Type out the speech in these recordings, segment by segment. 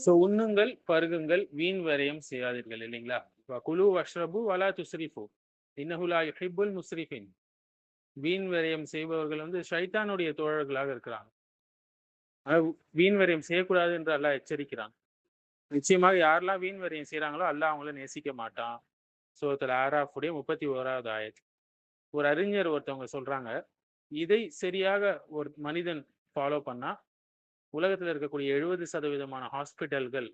So உண்ணுங்கள் பருகுங்கள் வீண் விரயம் செய்யாதீர்கள் இல்லைங்களா? குலு வஷ்ரபு வலா துஸ்ரிஃபு இன்னஹு லா யுஹிப்புல் முஸ்ரிஃபின். வீண் விரயம் செய்பவர்கள் வந்து ஷைத்தானுடைய தோழர்களாக இருக்கிறாங்க. வீண் விரயம் செய்யக்கூடாது என்று அல்லாஹ் எச்சரிக்கிறான். நிச்சயமாக யாரெல்லாம் வீண் விரயம் செய்யறாங்களோ அல்லாஹ் அவங்கள நேசிக்க மாட்டான். சூரத்துல் ஆராஃபுடைய 31வது ஆயத். ஒரு அறிஞர் ஒருத்தவங்க சொல்றாங்க, இதை சரியாக ஒரு மனிதன் ஃபாலோ பண்ணா உலகத்தில் இருக்கக்கூடிய 70% ஹாஸ்பிட்டல்கள்,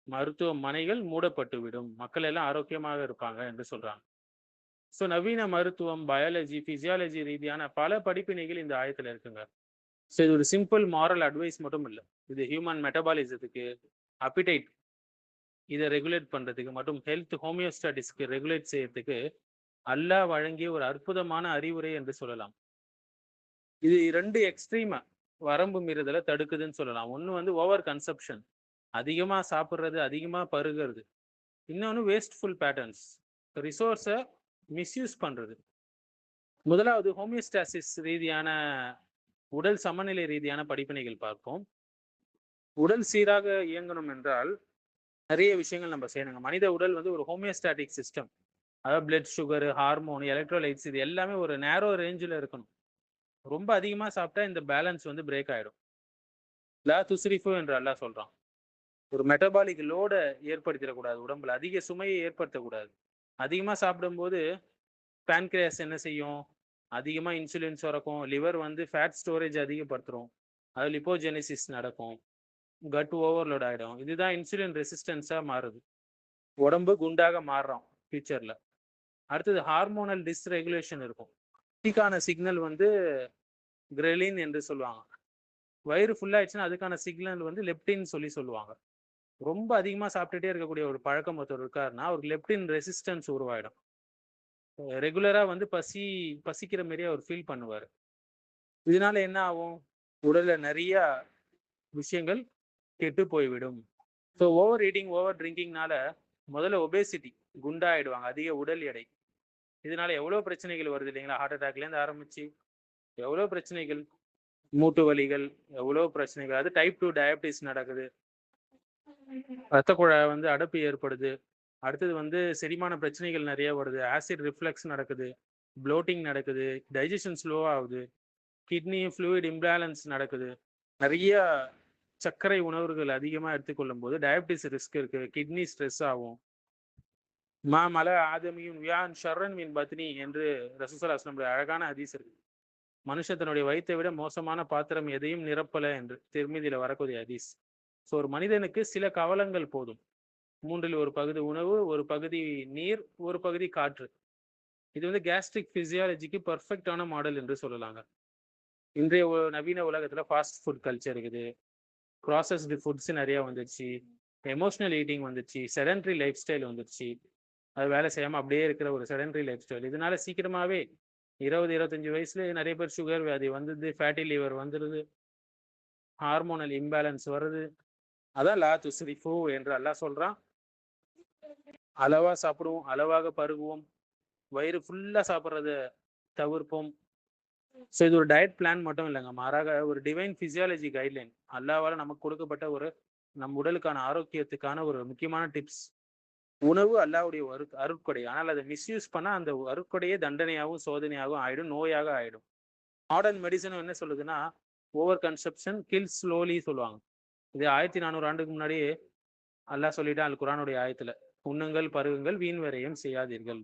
மருத்துவமனைகள் மூடப்பட்டு விடும். மக்கள் எல்லாம் ஆரோக்கியமாக இருப்பாங்க என்று சொல்றாங்க. ஸோ நவீன மருத்துவம், பயாலஜி, பிசியாலஜி ரீதியான பல படிப்பினைகள் இந்த ஆயத்துல இருக்குங்க. ஸோ இது ஒரு சிம்பிள் மாரல் அட்வைஸ் மட்டும் இல்லை. இது ஹியூமன் மெட்டபாலிசத்துக்கு, அப்பிடைட் இதை ரெகுலேட் பண்றதுக்கு மற்றும் ஹெல்த் ஹோமியோஸ்டாட்டிஸ்க்கு ரெகுலேட் செய்யறதுக்கு அல்லாஹ் வழங்கிய ஒரு அற்புதமான அறிவுரை என்று சொல்லலாம். இது 2 எக்ஸ்ட்ரீமா வரம்பு மீறுதலை தடுக்குதுன்னு சொல்லலாம். ஒன்று வந்து ஓவர் கன்சப்ஷன், அதிகமாக சாப்பிட்றது, அதிகமாக பருகிறது. இன்னொன்று வேஸ்ட்ஃபுல் பேட்டர்ன்ஸ், ரிசோர்ஸை மிஸ்யூஸ் பண்ணுறது. முதலாவது ஹோமியோஸ்டாசிஸ் ரீதியான உடல் சமநிலை ரீதியான படிப்பினைகள் பார்ப்போம். உடல் சீராக இயங்கணும் என்றால் நிறைய விஷயங்கள் நம்ம செய்யணுங்க. மனித உடல் வந்து ஒரு ஹோமியோஸ்டாட்டிக் சிஸ்டம். அதாவது பிளட் சுகர், ஹார்மோன், எலக்ட்ரோலைட்ஸ் இது எல்லாமே ஒரு நேரோ ரேஞ்சில் இருக்கணும். ரொம்ப அதிகமாக சாப்பிட்டா இந்த பேலன்ஸ் வந்து பிரேக் ஆகிடும். லா துஸ்ரிஃபு என்று அல்லாஹ் சொல்றான். ஒரு மெட்டபாலிக் லோட ஏற்படுத்திடக்கூடாது, உடம்புல அதிக சுமையை ஏற்படுத்தக்கூடாது. அதிகமாக சாப்பிடும்போது பேன்கிரியாஸ் என்ன செய்யும்? அதிகமாக இன்சுலின் சுரக்கும், லிவர் வந்து ஃபேட் ஸ்டோரேஜ் அதிகப்படுத்தும், அது லிப்போஜெனிசிஸ் நடக்கும், கட் ஓவர்லோட் ஆகிடும். இதுதான் இன்சுலின் ரெசிஸ்டன்ஸாக மாறுது, உடம்பு குண்டாக மாறுறோம் ஃபியூச்சரில். அடுத்தது ஹார்மோனல் டிஸ்ரெகுலேஷன் இருக்கும். இதுக்கான சிக்னல் வந்து கிரெலின் என்று சொல்லுவாங்க. வயிறு ஃபுல்லாகிடுச்சுன்னா அதுக்கான சிக்னல் வந்து லெப்டின்னு சொல்லுவாங்க. ரொம்ப அதிகமாக சாப்பிட்டுட்டே இருக்கக்கூடிய ஒரு பழக்கம் ஒருத்தர் இருக்காருன்னா அவருக்கு லெப்டின் ரெசிஸ்டன்ஸ் உருவாயிடும். ரெகுலராக வந்து பசிக்கிற மாதிரியே அவர் ஃபீல் பண்ணுவார். இதனால என்ன ஆகும்? உடலில் நிறைய விஷயங்கள் கெட்டு போய்விடும். ஸோ ஓவர் ஈட்டிங், ஓவர் ட்ரிங்கிங்னால முதல்ல ஒபேசிட்டி, குண்டாயிடுவாங்க, அதிக உடல் எடை. இதனால எவ்வளோ பிரச்சனைகள் வருது இல்லைங்களா? ஹார்ட் அட்டாக்லேருந்து ஆரம்பிச்சு எவ்வளோ பிரச்சனைகள், மூட்டு வலிகள், எவ்வளோ பிரச்சனைகள். அது டைப் 2 டயபிட்டிஸ் நடக்குது, ரத்த குழாய் வந்து அடைப்பு ஏற்படுது. அடுத்தது வந்து செரிமான பிரச்சனைகள் நிறைய வருது, ஆசிட் ரிஃப்ளெக்ஸ் நடக்குது, ப்ளோட்டிங் நடக்குது, டைஜஷன் ஸ்லோ ஆகுது, கிட்னி ஃப்ளூயிட் இம்பேலன்ஸ் நடக்குது. நிறைய சர்க்கரை உணவுகள் அதிகமாக எடுத்துக்கொள்ளும் போது டயபிட்டிஸ் ரிஸ்க் இருக்கு, கிட்னி ஸ்ட்ரெஸ் ஆகும். மல ஆதமியும் வியான் ஷர்ரன் மின் பத்னி என்று ரசூலுல்லாஹி அலைஹி வஸல்லம் அழகான ஹதீஸ் இருக்கு. மனுஷன் தன்னுடைய வயிற்றை விட மோசமான பாத்திரம் எதையும் நிரப்பல என்று திருமதியில வரக்கூடிய ஹதீஸ். ஸோ ஒரு மனிதனுக்கு சில கவலங்கள் போதும். 3ல் ஒரு பகுதி உணவு, ஒரு பகுதி நீர், ஒரு பகுதி காற்று. இது வந்து கேஸ்ட்ரிக் பிசியாலஜிக்கு பர்ஃபெக்டான மாடல் என்று சொல்லலாங்க. இன்றைய நவீன உலகத்துல ஃபாஸ்ட் ஃபுட் கல்ச்சர் இருக்குது, ப்ராசஸ்டு ஃபுட்ஸ் நிறைய வந்துருச்சு, எமோஷனல் ஈட்டிங் வந்துருச்சு, செடன்ட்ரி லைஃப் ஸ்டைல் வந்துருச்சு. அது வேலை செய்யாம அப்படியே இருக்கிற ஒரு செடன்ட்ரி லைஃப் ஸ்டைல். இதனால சீக்கிரமாவே 20-25 வயசுல நிறைய பேர் சுகர் வியாதி வந்துடுது, ஃபேட்டி லிவர் வந்துடுது, ஹார்மோனல் இம்பேலன்ஸ் வருது. அதான் லா துஸ்ரிஃபு என்று அல்லாஹ் சொல்றான். அளவா சாப்பிடுவோம், அளவாக பருகுவோம், வயிறு ஃபுல்லா சாப்பிட்றத தவிர்ப்போம். ஸோ இது ஒரு டயட் பிளான் மட்டும் இல்லைங்க, மாறாக ஒரு டிவைன் பிசியாலஜி கைட்லைன். அல்லாஹ்வால நமக்கு கொடுக்கப்பட்ட ஒரு நம் உடலுக்கான ஆரோக்கியத்துக்கான ஒரு முக்கியமான டிப்ஸ். உணவு அல்லாஹ்வுடைய அருட்கொடை. ஆனால் அதை மிஸ்யூஸ் பண்ணா அந்த அருட்கொடையே தண்டனையாகவும் சோதனையாகவும் ஆயிடும், நோயாக ஆயிடும். மாடர்ன் மெடிசன் என்ன சொல்லுதுன்னா, ஓவர் கன்சப்ஷன் கில் ஸ்லோலி சொல்லுவாங்க. இது 1400 ஆண்டுக்கு முன்னாடியே அல்லாஹ் சொல்லிட்டான் அல் குரானுடைய ஆயத்துல, உண்ணுங்கள் பருகுங்கள் வீண் விரயம் செய்யாதீர்கள்.